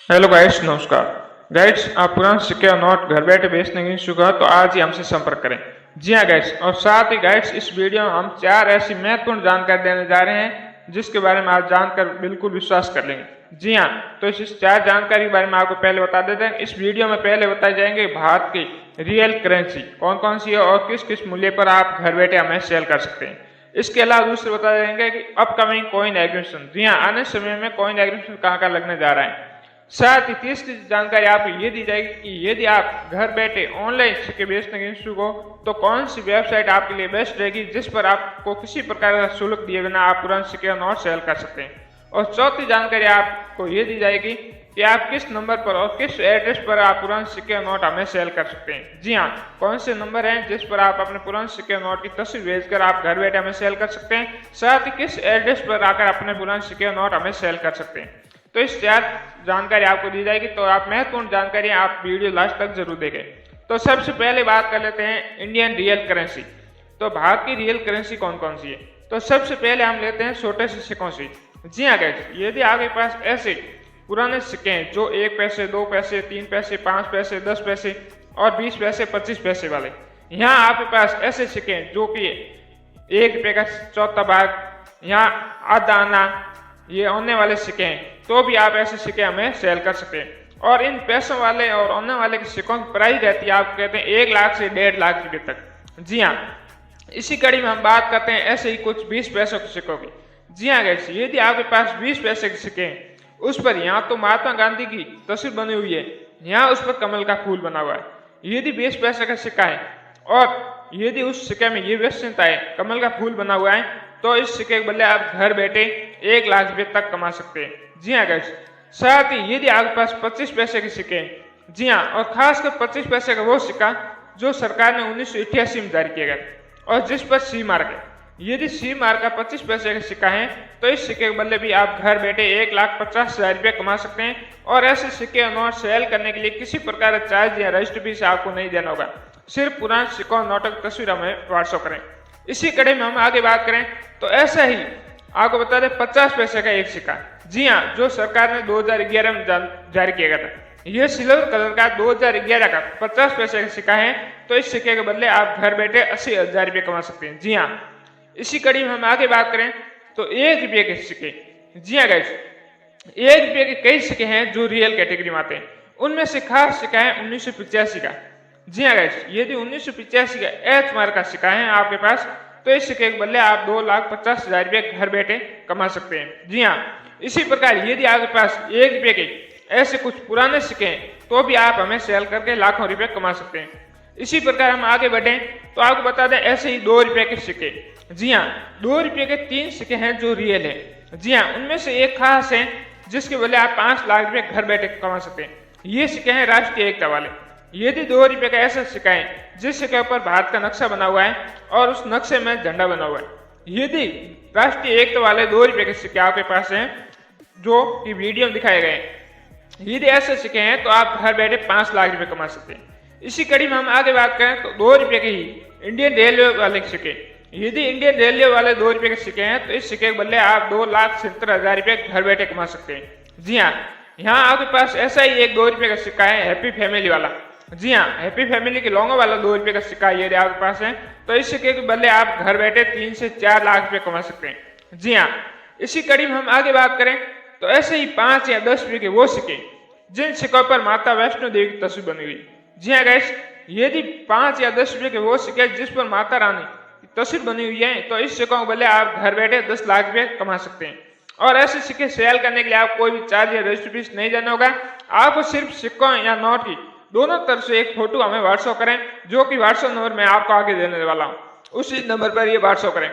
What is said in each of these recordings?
Hello guides, नमस्कार guides. आप पुराने सिक्के और नोट घर बैठे बेचने की इच्छुक है तो आज ही हमसे संपर्क करें। जी हाँ गाइड्स, और साथ ही गाइड्स इस वीडियो में हम 4 ऐसी महत्वपूर्ण जानकारी देने जा रहे हैं जिसके बारे में आप जानकर बिल्कुल विश्वास कर लेंगे। जी हाँ, तो इस 4 जानकारी के बारे में आपको पहले बता देते हैं। इस वीडियो में पहले बताए जाएंगे भारत की रियल करेंसी कौन कौन सी है और किस किस मूल्य पर आप घर बैठे हमें सेल कर सकते हैं। इसके अलावा दूसरे बताया जाएंगे कि अपकमिंग कॉइन एग्रीमेंट, जी हाँ, आने समय में कॉइन एग्रीमेंट कहाँ कहाँ लगने जा रहा है। साथ ही तीसरी जानकारी आपको ये दी जाएगी कि यदि आप घर बैठे ऑनलाइन सिक्के बेचने के इच्छुक हो तो कौन सी वेबसाइट आपके लिए बेस्ट रहेगी जिस पर आपको किसी प्रकार का शुल्क दिए बिना आप पुराने सिक्के और नोट सेल कर सकते हैं। और चौथी जानकारी आपको ये दी जाएगी कि आप किस नंबर पर और किस एड्रेस पर आप पुराने सिक्के और नोट हमें सेल कर सकते हैं। जी हाँ, कौन से नंबर हैं जिस पर आप अपने पुराने सिक्के और नोट की तस्वीर भेजकर आप घर बैठे हमें सेल कर सकते हैं। साथ ही किस एड्रेस पर आकर अपने पुराने सिक्के और नोट हमें सेल कर सकते हैं। तो इस 4 जानकारी आपको दी जाएगी, तो आप महत्वपूर्ण जानकारी आप वीडियो लास्ट तक जरूर देखें। तो सबसे पहले बात कर लेते हैं इंडियन रियल करेंसी। तो भारत की रियल करेंसी कौन कौन सी है। तो सबसे पहले हम लेते हैं छोटे से सिक्कों से। जी हाँ गाइस, यदि आपके पास ऐसे पुराने सिक्के हैं जो 1 पैसे, 2 पैसे, 3 पैसे, 5 पैसे, 10 पैसे और 20 पैसे, 25 पैसे वाले, यहाँ आपके पास ऐसे सिक्के हैं जो कि 1 रुपये का चौथा भाग, यहाँ आधा आना, ये आने वाले सिक्के हैं, तो भी आप ऐसे सिक्के हमें सेल कर सकते हैं। और इन पैसों वाले और आने वाले के सिक्कों की प्राइस रहती है, आप कहते हैं 1 लाख से 1.5 लाख रुपए तक। जी हाँ, इसी कड़ी में हम बात करते हैं ऐसे ही कुछ 20 पैसों के सिक्कों की। जी हाँ गाइस, यदि आपके पास 20 पैसे के सिक्के हैं, उस पर यहाँ तो महात्मा गांधी की तस्वीर बनी हुई है, यहाँ उस पर कमल का फूल बना हुआ है। यदि 20 पैसे का सिक्का है और यदि उस सिक्के में ये व्यवस्था है, कमल का फूल बना हुआ है, तो इस सिक्के के बदले आप घर बैठे 1 लाख रुपए तक कमा सकते हैं। जी हाँ गाइस, साथ ही यदि आपके पास 25 पैसे के सिक्के हैं, जी हाँ, और खासकर 25 पैसे का वो सिक्का जो सरकार ने 1988 में जारी किया गया और जिस पर सी मार्क है, यदि सी मार्क का 25 पैसे का सिक्का है तो इस सिक्के के बदले भी आप घर बैठे 1,50,000 रुपये कमा सकते हैं। और ऐसे सिक्के और नोट सेल करने के लिए किसी प्रकार का चार्ज या रजिस्ट्री फीस आपको नहीं देना होगा, सिर्फ पुराने सिक्कों और नोटों की तस्वीर हमें व्हाट्सएप करें। इसी कड़ी में हम आगे बात करें तो ऐसा ही आपको बता दें 50 पैसे का एक सिक्का, जी हाँ, जो सरकार ने 2011 में जारी किया गया था। यह सिल्वर कलर का 2011 का 50 पैसे का सिक्का है, तो इस सिक्के के बदले आप घर बैठे 80,000 रुपये कमा सकते हैं। जी हाँ, इसी कड़ी में हम आगे बात करें तो 1 रुपये के सिक्के, जी हाँ गाइस, 1 रुपये के कई सिक्के हैं जो रियल कैटेगरी में आते हैं। उनमें से खास सिक्का है 1985 का। जी हाँ गाइस, यदि 1985 का एच मार्क का सिक्का है आपके पास, तो इस सिक्के के बदले आप 2,50,000 रुपये घर बैठे कमा सकते हैं। जी हाँ, इसी प्रकार यदि आपके पास 1 रुपये के ऐसे कुछ पुराने सिक्के हैं तो भी आप हमें सेल करके लाखों रुपए कमा सकते हैं। इसी प्रकार हम आगे बढ़ें तो आपको बता दें ऐसे ही 2 रुपये के सिक्के, जी हाँ, 2 रुपये के 3 सिक्के हैं जो रियल है। जी हाँ, उनमें से एक खास है जिसके बदले आप 5 लाख रुपये घर बैठे कमा सकते हैं। ये सिक्के हैं राष्ट्रीय एकता वाले। यदि 2 रुपये का ऐसा सिक्का है जिस के ऊपर भारत का नक्शा बना हुआ है और उस नक्शे में झंडा बना हुआ है, यदि राष्ट्रीय एकता वाले 2 रुपये के सिक्के आपके पास हैं जो कि वीडियो में दिखाए गए हैं, यदि ऐसे सिक्के हैं तो आप घर बैठे 5 लाख रुपए कमा सकते हैं। इसी कड़ी में हम आगे बात करें तो 2 रुपये के ही इंडियन रेलवे वाले सिक्के, यदि इंडियन रेलवे वाले 2 रुपये के सिक्के हैं तो इस सिक्के के बदले आप 2,70,000 रुपये घर बैठे कमा सकते हैं। जी हाँ, यहाँ आपके पास ऐसा ही एक 2 रुपये का सिक्का है हैप्पी फैमिली वाला। जी हाँ, हैप्पी फैमिली के लोगों वाला 2 रुपये का सिक्का यदि आपके पास है तो इस सिक्के के बदले आप घर बैठे 3 से 4 लाख रुपए कमा सकते हैं। जी हाँ, इसी कड़ी में हम आगे बात करें तो ऐसे ही 5 या 10 रुपये के वो सिक्के जिन सिक्कों पर माता वैष्णो देवी की तस्वीर बनी हुई। जी हाँ गाइस, यदि 5 या 10 रुपये के वो सिक्के जिस पर माता रानी की तस्वीर बनी हुई है तो इस सिक्कों के बदले आप घर बैठे 10 लाख रुपये कमा सकते हैं। और ऐसे सिक्के सेल करने के लिए आप कोई भी चार्ज या रजिस्ट्री फीस नहीं देना होगा। आपको सिर्फ सिक्कों या नोट की दोनों तरफ से एक फोटो हमें व्हाट्सएप करें, जो कि व्हाट्सएप नंबर मैं आपको आगे देने वाला हूँ, उसी नंबर पर ये व्हाट्सएप करें।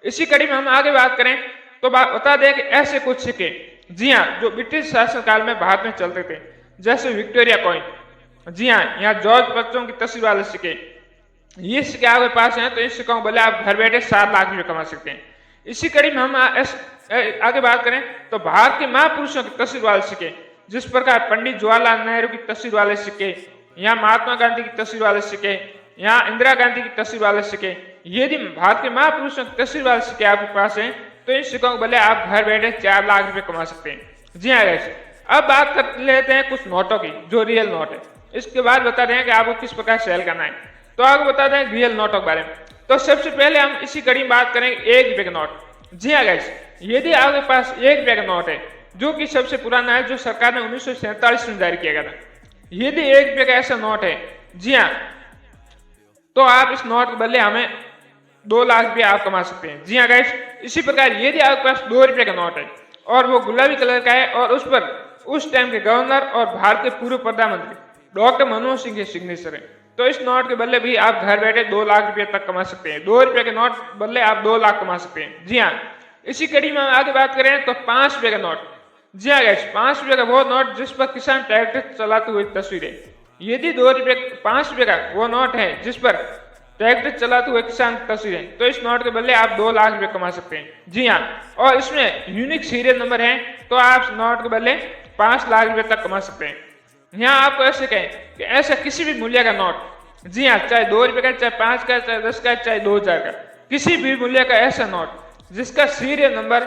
इसी कड़ी में हम आगे बात करें तो बता दें कि ऐसे कुछ सिक्के, जी हाँ, जो ब्रिटिश शासन काल में भारत में चलते थे, जैसे विक्टोरिया कॉइन, जी हाँ, यहाँ जॉर्ज बच्चों की तस्वीर वाले सिक्के, ये सिक्के आपके पास हैं तो इस सिक्कों को बोले आप घर बैठे 7 लाख रुपए कमा सकते हैं। इसी कड़ी में हम आगे बात करें तो भारत के महापुरुषों की तस्वीर वाले सिक्के, जिस प्रकार पंडित जवाहरलाल नेहरू की तस्वीर वाले सिक्के, यहाँ महात्मा गांधी की तस्वीर वाले सिक्के, यहाँ इंदिरा गांधी की तस्वीर वाले सिक्के, यदि भारत के महापुरुषों की तस्वीर वाले सिक्के आपके पास हैं तो इन सिक्कों को बदले आप घर बैठे 4 लाख रुपए कमा सकते हैं। जी हाँ गाइस, अब बात कर लेते हैं कुछ नोटों की जो रियल नोट है, इसके बाद बता रहे हैं कि आपको किस प्रकार सेल करना है। तो आपको बता दें रियल नोटों के बारे में। तो सबसे पहले हम इसी कड़ी में बात करेंगे 1 रुपए का नोट। जी हाँ गाइस, यदि आपके पास 1 रुपए का नोट है जो कि सबसे पुराना है, जो सरकार ने 1947 में जारी किया गया था, यदि 1 रुपए का ऐसा नोट है, जी हाँ, तो आप इस नोट के बदले हमें 2 लाख रुपया आप कमा सकते हैं। जी हाँ गाइस, इसी प्रकार यदि आपके पास 2 रुपए का नोट है और वो गुलाबी कलर का है और उस पर उस टाइम के गवर्नर और भारत के पूर्व प्रधानमंत्री डॉक्टर मनमोहन सिंह के सिग्नेचर है, तो इस नोट के बदले भी आप घर बैठे 2 लाख रुपए तक कमा सकते हैं। 2 रुपए के नोट बदले आप 2 लाख कमा सकते हैं। जी हाँ, इसी कड़ी में आगे बात करें तो 5 रुपए का नोट। जी हाँ गाइस, 5 रुपए का वो नोट जिस पर किसान ट्रैक्टर चलाते हुए तस्वीर है। यदि 5 रुपए का वो नोट है जिस पर ट्रैक्टर चलाते हुए किसान तस्वीर है, तो इस नोट के बदले आप 2 लाख रुपए कमा सकते हैं। जी हाँ, और इसमें यूनिक सीरियल नंबर है, तो आप इस नोट के बदले 5 लाख रुपए तक कमा सकते हैं। यहाँ आपको ऐसे कहें कि ऐसा किसी भी मूल्य का नोट, जी हाँ, चाहे 2 रुपए का, चाहे 5 का, चाहे 10 का, चाहे 2000 का, किसी भी मूल्य का ऐसा नोट जिसका सीरियल नंबर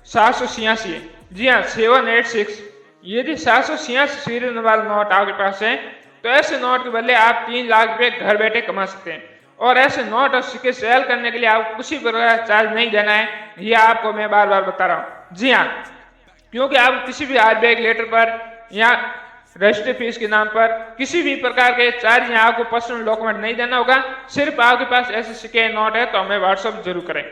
786 है, जी हाँ 786, यदि 786 सीरियल नंबर वाला नोट आपके पास है, तो ऐसे नोट के बदले आप 3 लाख रुपए घर बैठे कमा सकते हैं। और ऐसे नोट और सिक्के सेल करने के लिए आपको किसी प्रकार का चार्ज नहीं देना है, ये आपको मैं बार बार बता रहा हूँ। जी हाँ, क्योंकि आप किसी भी RBI लेटर पर या रजिस्ट्री फीस के नाम पर किसी भी प्रकार के चार्ज या आपको पर्सनल डॉक्यूमेंट नहीं देना होगा। सिर्फ आपके पास ऐसे सिक्के नोट है तो हमें व्हाट्सअप जरूर करें।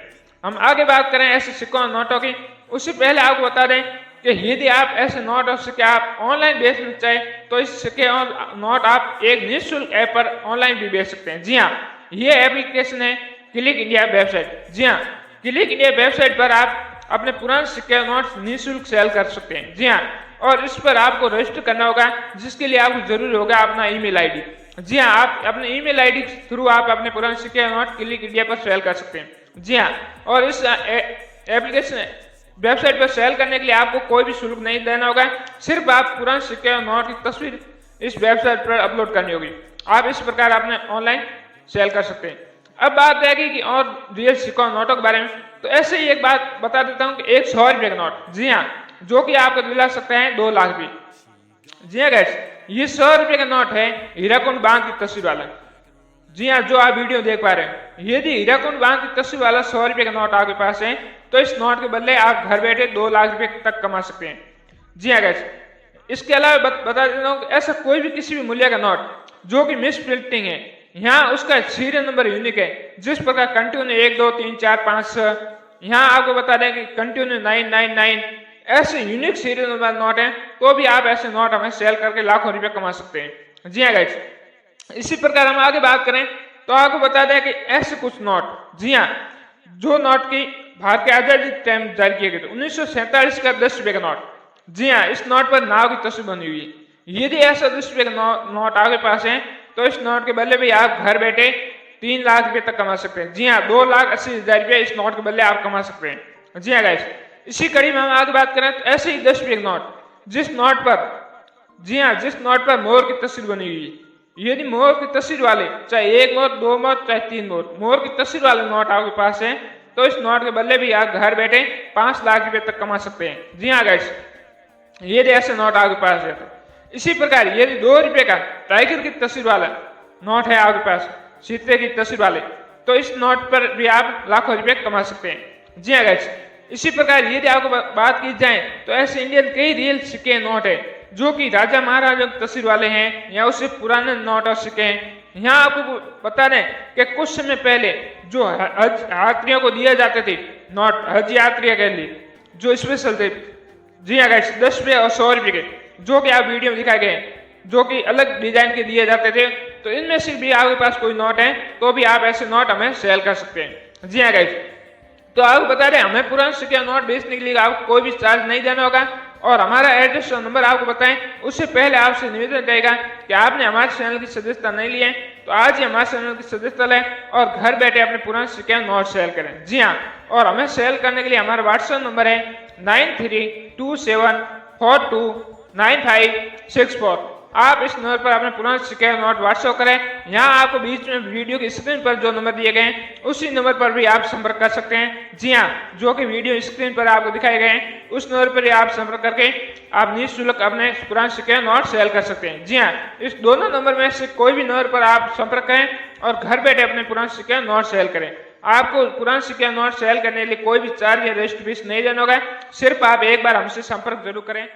हम आगे बात करें ऐसे सिक्कों और नोटों की, उससे पहले आपको बता दें कि यदि आप ऐसे नोट और सिक्के आप ऑनलाइन बेचना चाहें, तो इस सिक्के और नोट आप एक निःशुल्क ऐप पर ऑनलाइन भी बेच सकते हैं। जी हाँ, ये एप्लीकेशन है क्लिक इंडिया वेबसाइट। जी हाँ, क्लिक इंडिया वेबसाइट पर आप अपने पुराने सिक्के और नोट निःशुल्क सेल कर सकते हैं। जी हाँ, और इस पर आपको रजिस्टर करना होगा, जिसके लिए आपको जरूरी होगा अपना ईमेल आईडी। जी हाँ, आप अपने ईमेल आईडी के थ्रू आप अपने पुराने सिक्के और नोट क्लिक इंडिया पर सेल कर सकते हैं। जी हाँ, और इस एप्लीकेशन वेबसाइट पर सेल करने के लिए आपको कोई भी शुल्क नहीं देना होगा। सिर्फ आप पुराने सिक्के और नोट की तस्वीर इस वेबसाइट पर अपलोड करनी होगी। आप इस प्रकार अपने ऑनलाइन सेल कर सकते हैं। अब बात रहेगी कि और रियल सिक्कों और नोटों के बारे में, तो ऐसे ही एक बात बता देता हूँ कि एक 100 रुपए का नोट, जी हाँ, जो कि आपको दिला सकते हैं 2 लाख भी। जी हाँ गाइस, ये 100 रुपए का नोट है हीराकुंड बांध की तस्वीर वाला। जी हाँ, जो आप वीडियो देख पा रहे हैं, यदि हीराकुंड बांध की तस्वीर वाला 100 रुपए का नोट आपके पास है, तो इस नोट के बदले आप घर बैठे 2 लाख रुपए तक कमा सकते हैं। जी हाँ गाइस, इसके अलावा बता देता हूँ कि ऐसा कोई भी किसी भी मूल्य का नोट जो कि मिस प्रिंटिंग है, यहाँ उसका सीरियल नंबर यूनिक है, जिस प्रकार कंटिन्यू 1 2 3 4 5 6, यहाँ आपको बता दें कि कंटिन्यू 999, ऐसे यूनिक सीरियल नंबर नोट है, तो भी आप ऐसे नोट हमें सेल करके लाखों रुपए कमा सकते हैं। जी हाँ गाइस, इसी प्रकार हम आगे बात करें तो आपको बता दें कि ऐसे कुछ नोट, जी हाँ, जो नोट की भारत के आजादी टाइम जारी किए गए थे, 1947 का 10 रुपए का नोट। जी हाँ, इस नोट पर नाव की तस्वीर बनी हुई है। यदि ऐसा 10 रुपए का नोट आपके पास है, तो इस नोट के बदले भी आप घर बैठे 3 लाख रुपए तक कमा सकते हैं। जी हाँ, 2,80,000 रुपये इस नोट के बदले आप कमा सकते हैं। जी हाँ गाइस, इसी कड़ी में हम आगे बात करें तो ऐसे ही 10 रुपए का नोट, जिस नोट पर, जी हाँ, जिस नोट पर मोर की तस्वीर बनी हुई है, यदि मोर की तस्वीर वाले, चाहे 1 मोर 2 मोर चाहे 3 मोर की तस्वीर वाले नोट आपके पास है, तो इस नोट के बदले भी आप घर बैठे 5 लाख रुपए तक कमा सकते हैं। जी हाँ गाइस, यदि ऐसे नोट आपके पास है तो। इसी प्रकार यदि 2 रुपए का टाइगर की तस्वीर वाला नोट है आपके पास, सीते की तस्वीर वाले, तो इस नोट पर भी आप लाखों रुपए कमा सकते हैं। जी हाँ गाइस, इसी प्रकार यदि आपको बात की जाए तो ऐसे इंडियन कई रियल सिक्के नोट है जो कि राजा महाराजा की तस्वीर वाले हैं या उससे पुराने नोट और सिक्के हैं। यहाँ आपको बता दें कि कुछ समय पहले जो हज यात्रियों को दिए जाते थे नोट, हज यात्रियों के लिए जो स्पेशल थे, जी हाँ गाइस, 10 रुपये और 100 रुपये के, जो कि आप वीडियो में दिखाए गए, जो कि अलग डिजाइन के दिए जाते थे, तो इनमें से भी आपके पास कोई नोट है तो भी आप ऐसे नोट हमें सेल कर सकते हैं। जी हाँ गाइस, तो आपको बता रहे हमें पुराने सिक्के नोट बेचने के लिए आपको कोई भी चार्ज नहीं देना होगा और हमारा एड्रेस और नंबर आपको बताएं। उससे पहले आपसे निवेदन रहेगा कि आपने हमारे चैनल की सदस्यता नहीं ली है तो आज ही हमारे चैनल की सदस्यता लें और घर बैठे अपने पुराने सिक्के नोट सेल करें। जी हाँ, और हमें सेल करने के लिए हमारा व्हाट्सएप नंबर है 9327429564। आप इस नंबर पर अपने पुराने सिक्के नोट व्हाट्सएप करें। यहाँ आपको बीच में वीडियो की स्क्रीन पर जो नंबर दिए गए हैं उसी नंबर पर भी आप संपर्क कर सकते हैं। जी हाँ, जो कि वीडियो स्क्रीन पर आपको दिखाए गए हैं उस नंबर पर आप संपर्क करके आप निःशुल्क अपने पुराने सिक्के नोट सेल कर सकते हैं। जी हाँ, इस दोनों नंबर में से कोई भी नंबर पर आप संपर्क करें और घर बैठे अपने पुराने सिक्के नोट सेल करें। आपको पुराने सिक्के नोट सेल करने के लिए कोई भी चार्ज या रजिस्टर फीस नहीं देना होगा, सिर्फ आप एक बार हमसे संपर्क जरूर करें।